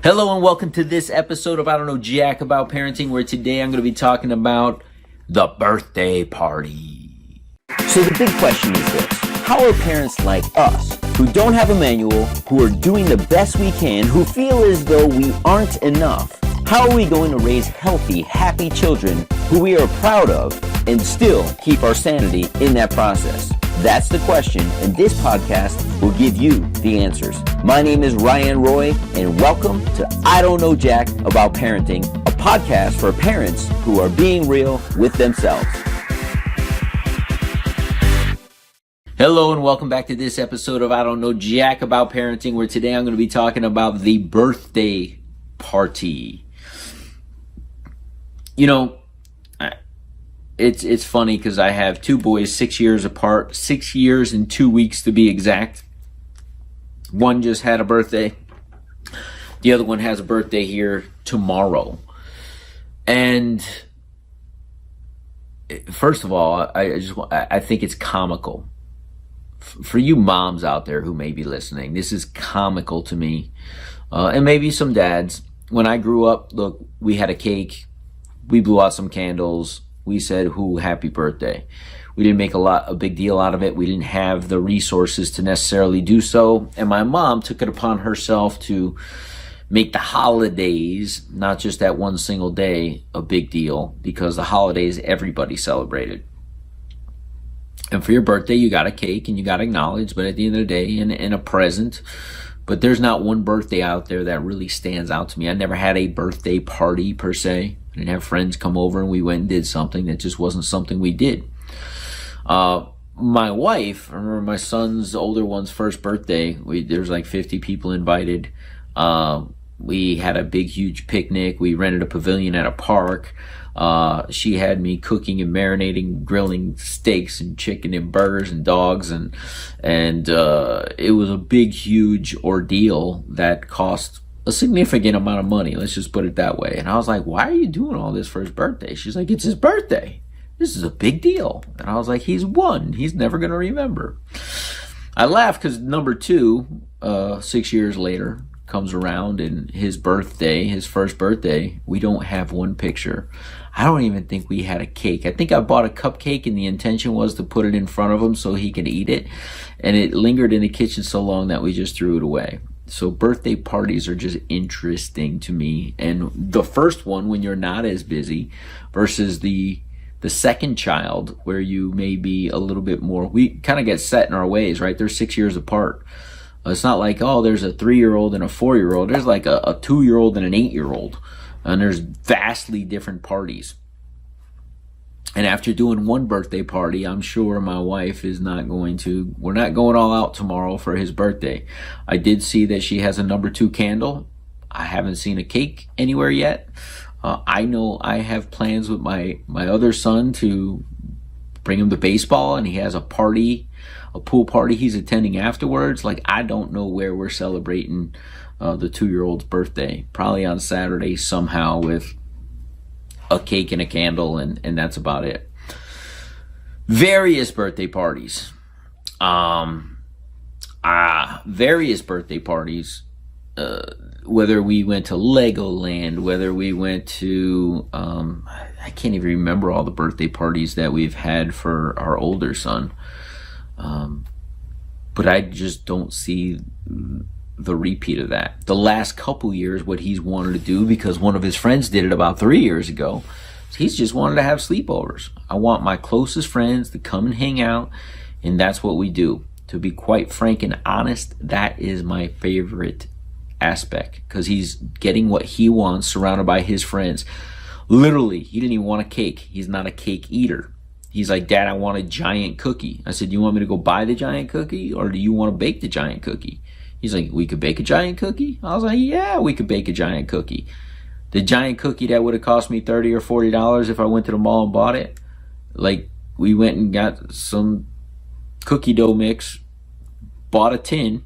Hello and welcome to this episode of I Don't Know Jack About Parenting, where today I'm going to be talking about the birthday party. So the big question is this: how are parents like us, who don't have a manual, who are doing the best we can, who feel as though we aren't enough, how are we going to raise healthy, happy children who we are proud of and still keep our sanity in that process? That's the question, and this podcast will give you the answers. My name is Ryan Roy, and welcome to I Don't Know Jack About Parenting, a podcast for parents who are being real with themselves. Hello and welcome back to this episode of I Don't Know Jack About Parenting, where today I'm going to be talking about the birthday party. You know, it's funny because I have two boys 6 years apart, 6 years and 2 weeks to be exact. One just had a birthday. The other one has a birthday here tomorrow. And first of all, I think it's comical. For you moms out there who may be listening, this is comical to me. And maybe some dads. When I grew up, look, we had a cake. We blew out some candles. We said, "Who, happy birthday." We didn't make a big deal out of it. We didn't have the resources to necessarily do so. And my mom took it upon herself to make the holidays, not just that one single day, a big deal, because the holidays everybody celebrated. And for your birthday, you got a cake and you got acknowledged, but at the end of the day, and a present. But there's not one birthday out there that really stands out to me. I never had a birthday party per se. I didn't have friends come over and we went and did something. That just wasn't something we did. My wife, I remember my son's older one's first birthday. There's like 50 people invited. We had a big, huge picnic. We rented a pavilion at a park. She had me cooking and marinating, grilling steaks and chicken and burgers and dogs, and it was a big, huge ordeal that cost a significant amount of money. Let's just put it that way. And I was like, "Why are you doing all this for his birthday?" She's like, "It's his birthday. This is a big deal." And I was like, "He's one. He's never going to remember." I laughed because number two, 6 years later, comes around, and his birthday, his first birthday, we don't have one picture. I don't even think we had a cake. I think I bought a cupcake and the intention was to put it in front of him so he could eat it. And it lingered in the kitchen so long that we just threw it away. So birthday parties are just interesting to me. And the first one, when you're not as busy, versus the second child, where you may be a little bit more, we kind of get set in our ways, right? They're 6 years apart. It's not like, oh, there's a 3-year-old and a 4-year-old. There's like a 2-year-old and an 8-year-old. And there's vastly different parties. And after doing one birthday party, I'm sure my wife is not going to, we're not going all out tomorrow for his birthday. I did see that she has a number 2 candle. I haven't seen a cake anywhere yet. I know I have plans with my other son to bring him to baseball, and he has a party, a pool party he's attending afterwards. Like, I don't know where we're celebrating the 2-year-old's birthday. Probably on Saturday somehow with a cake and a candle, and that's about it. Various birthday parties. Various birthday parties. Whether we went to Legoland, whether we went to, I can't even remember all the birthday parties that we've had for our older son. But I just don't see the repeat of that. The last couple years, what he's wanted to do, because one of his friends did it about 3 years ago, he's just wanted to have sleepovers. I want my closest friends to come and hang out, and that's what we do. To be quite frank and honest, that is my favorite aspect, because he's getting what he wants, surrounded by his friends. Literally, he didn't even want a cake. He's not a cake eater. He's like, "Dad, I want a giant cookie." I said, "You want me to go buy the giant cookie, or do you want to bake the giant cookie?" He's like, "We could bake a giant cookie?" I was like, "Yeah, we could bake a giant cookie." The giant cookie that would have cost me $30 or $40 if I went to the mall and bought it. Like, we went and got some cookie dough mix, bought a tin,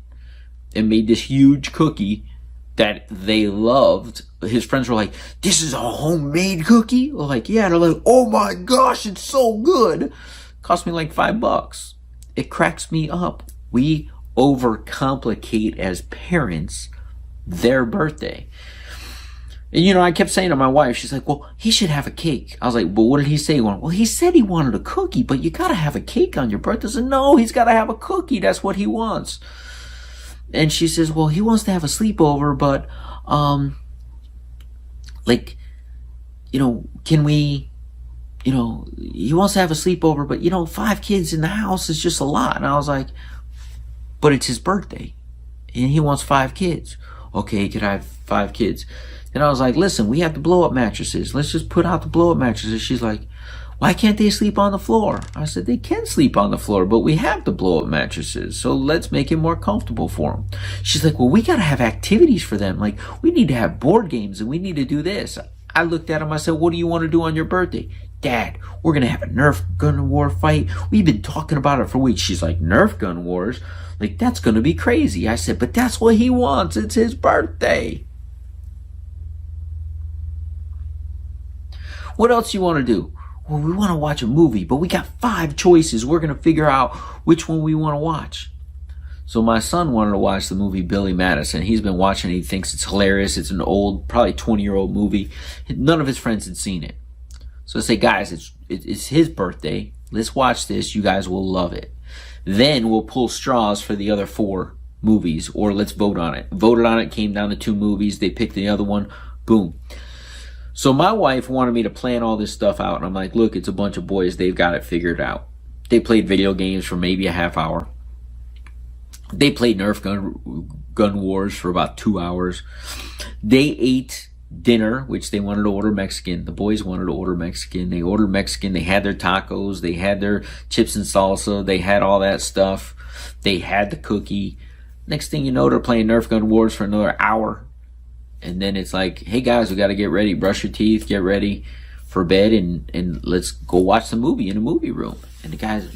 and made this huge cookie that they loved. His friends were like, "This is a homemade cookie?" We're like, "Yeah." And they're like, "Oh my gosh, it's so good." Cost me like $5. It cracks me up. We overcomplicate as parents their birthday. And, I kept saying to my wife, she's like, well, he should have a cake. I was like, but what did he say he wanted? Well, he said he wanted a cookie, but you got to have a cake on your birthday. I said, no, he's got to have a cookie. That's what he wants. And she says, well, he wants to have a sleepover, but, can we, he wants to have a sleepover, but, 5 kids in the house is just a lot. And I was like, but it's his birthday and he wants 5 kids. Okay, could I have 5 kids? And I was like, listen, we have the blow-up mattresses. Let's just put out the blow-up mattresses. She's like, why can't they sleep on the floor? I said, they can sleep on the floor, but we have the blow-up mattresses. So let's make it more comfortable for them. She's like, well, we got to have activities for them. Like, we need to have board games and we need to do this. I looked at him. I said, what do you want to do on your birthday? Dad, we're going to have a Nerf gun war fight. We've been talking about it for weeks. She's like, Nerf gun wars? Like, that's going to be crazy. I said, but that's what he wants. It's his birthday. What else you want to do? Well, we want to watch a movie, but we got 5 choices. We're going to figure out which one we want to watch. So my son wanted to watch the movie Billy Madison. He's been watching it. He thinks it's hilarious. It's an old, probably 20-year-old movie. None of his friends had seen it. So I say, guys, it's his birthday. Let's watch this. You guys will love it. Then we'll pull straws for the other 4 movies, or let's vote on it. Voted on it, came down to 2 movies. They picked the other one. Boom. So my wife wanted me to plan all this stuff out, and I'm like, look, it's a bunch of boys. They've got it figured out. They played video games for maybe a half hour. They played Nerf gun wars for about 2 hours. They ate dinner, which they wanted to order Mexican. The boys wanted to order Mexican. They ordered Mexican. They had their tacos. They had their chips and salsa. They had all that stuff. They had the cookie. Next thing you know, they're playing Nerf gun wars for another hour. And then it's like, hey guys, we got to get ready, brush your teeth, get ready for bed, and let's go watch the movie in the movie room. And the guys,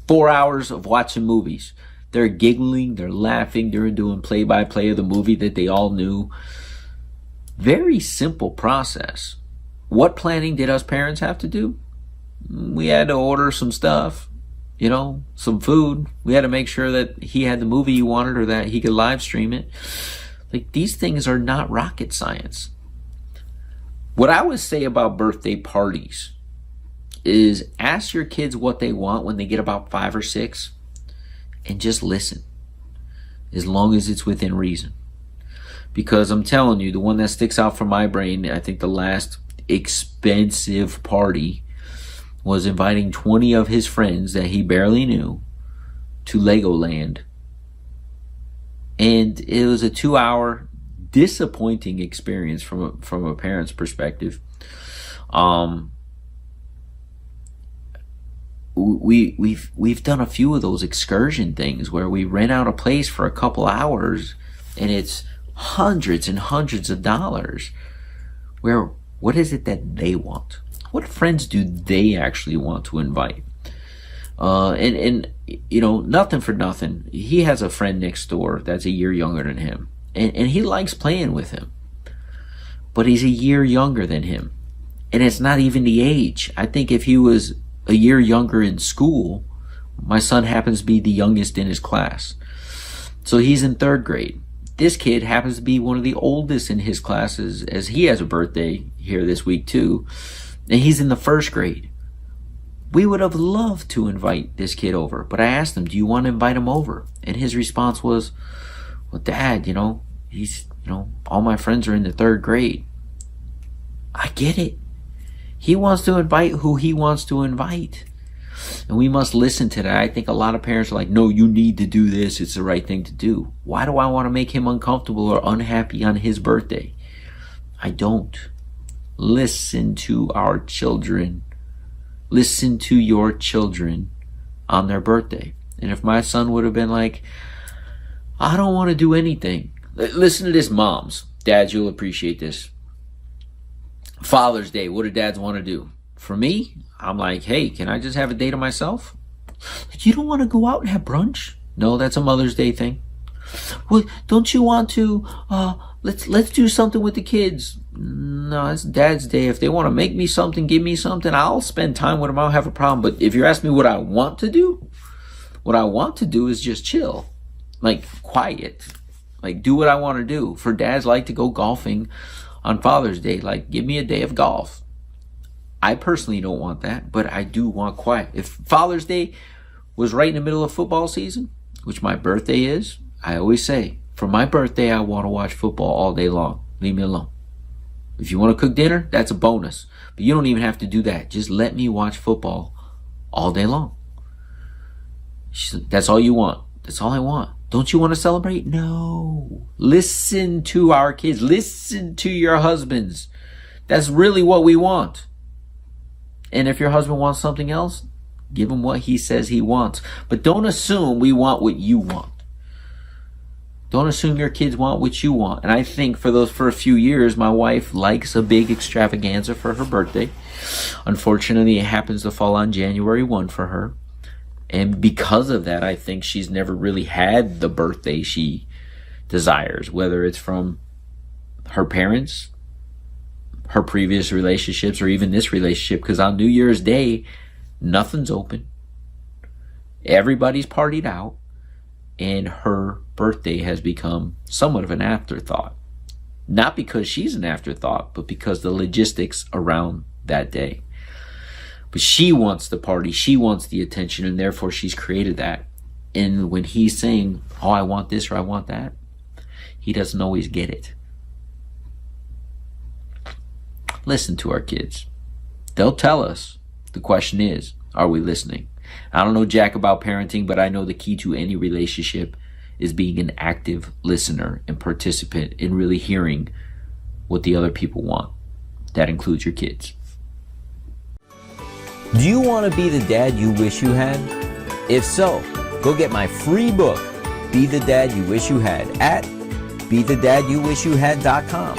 4 hours of watching movies. They're giggling, they're laughing, they're doing play-by-play of the movie that they all knew. Very simple process. What planning did us parents have to do? We had to order some stuff, some food. We had to make sure that he had the movie he wanted or that he could live stream it. Like, these things are not rocket science. What I would say about birthday parties is ask your kids what they want when they get about 5 or 6 and just listen, as long as it's within reason. Because I'm telling you, the one that sticks out from my brain, I think the last expensive party was inviting 20 of his friends that he barely knew to Legoland. And it was a 2-hour disappointing experience from a parent's perspective. We've done a few of those excursion things where we rent out a place for a couple hours and it's hundreds and hundreds of dollars. Where what is it that they want? What friends do they actually want to invite? Nothing for nothing. He has a friend next door that's a year younger than him. And he likes playing with him. But he's a year younger than him. And it's not even the age. I think if he was a year younger in school, my son happens to be the youngest in his class. So he's in 3rd grade. This kid happens to be one of the oldest in his classes, as he has a birthday here this week too. And he's in the 1st grade. We would have loved to invite this kid over, but I asked him, do you want to invite him over? And his response was, well, Dad, he's, all my friends are in the 3rd grade. I get it. He wants to invite who he wants to invite. And we must listen to that. I think a lot of parents are like, no, you need to do this. It's the right thing to do. Why do I want to make him uncomfortable or unhappy on his birthday? I don't. Listen to our children. Listen to your children on their birthday. And if my son would have been like, I don't want to do anything. Listen to this, moms. Dads, you'll appreciate this. Father's Day, what do dads want to do? For me, I'm like, hey, can I just have a day to myself? Like, you don't want to go out and have brunch? No, that's a Mother's Day thing. Well, don't you want to, let's do something with the kids? No, it's Dad's Day. If they want to make me something, give me something, I'll spend time with them. I don't have a problem. But if you're asking me what I want to do, what I want to do is just chill. Like, quiet. Like, do what I want to do. For dads like to go golfing on Father's Day, like, give me a day of golf. I personally don't want that, but I do want quiet. If Father's Day was right in the middle of football season, which my birthday is, I always say, for my birthday, I want to watch football all day long. Leave me alone. If you want to cook dinner, that's a bonus. But you don't even have to do that. Just let me watch football all day long. That's all you want. That's all I want. Don't you want to celebrate? No. Listen to our kids. Listen to your husbands. That's really what we want. And if your husband wants something else, give him what he says he wants. But don't assume we want what you want. Don't assume your kids want what you want. And I think for a few years, my wife likes a big extravaganza for her birthday. Unfortunately, it happens to fall on January 1 for her. And because of that, I think she's never really had the birthday she desires, whether it's from her parents, her previous relationships, or even this relationship. Because on New Year's Day, nothing's open. Everybody's partied out. And her birthday has become somewhat of an afterthought. Not because she's an afterthought, but because the logistics around that day. But she wants the party, she wants the attention, and therefore she's created that. And when he's saying, oh, I want this or I want that, he doesn't always get it. Listen to our kids. They'll tell us. The question is, are we listening? I don't know jack about parenting, but I know the key to any relationship is being an active listener and participant in really hearing what the other people want. That includes your kids. Do you want to be the dad you wish you had? If so, go get my free book, Be the Dad You Wish You Had, at BeTheDadYouWishYouHad.com.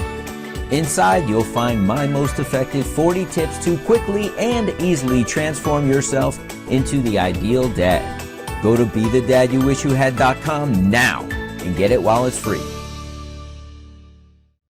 Inside, you'll find my most effective 40 tips to quickly and easily transform yourself into the ideal dad. Go to BeTheDadYouWishYouHad.com now and get it while it's free.